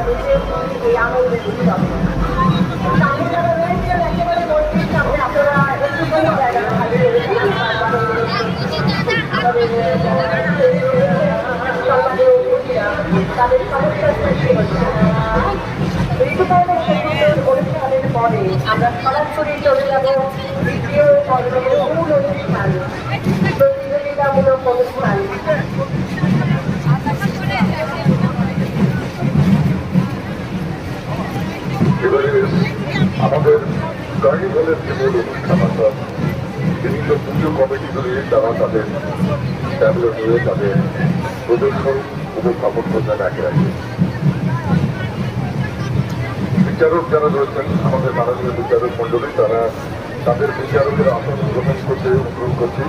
দেশের এই আনন্দের উৎসব। সামনে যারা রয়েছেন একেবারে মন্দির সামনে আপনারা একটু কোনো জায়গাটা খালি তাদের সমস্যার সৃষ্টি হচ্ছে। ঋতুকালীন সঙ্গীতের অনুষ্ঠানের পরে আমরা সরাসরি চলে যাব দ্বিতীয় পর্বের মূল অনুষ্ঠান, প্রতিযোগিতামূলক অনুষ্ঠান। এবারে আমাদের কার্নিভালের যে মূল অনুষ্ঠান অর্থাৎ বিভিন্ন পুজো কমিটিগুলি তারা তাদের ট্যাবলো নিয়ে তাদের প্রদর্শন উপস্থাপন করবেন একে একে। বিচারক যারা রয়েছেন আমাদের মাননীয় বিচারক মন্ডলী, তারা তাদের বিচারকের আসন গ্রহণ করতে অনুরোধ করছি।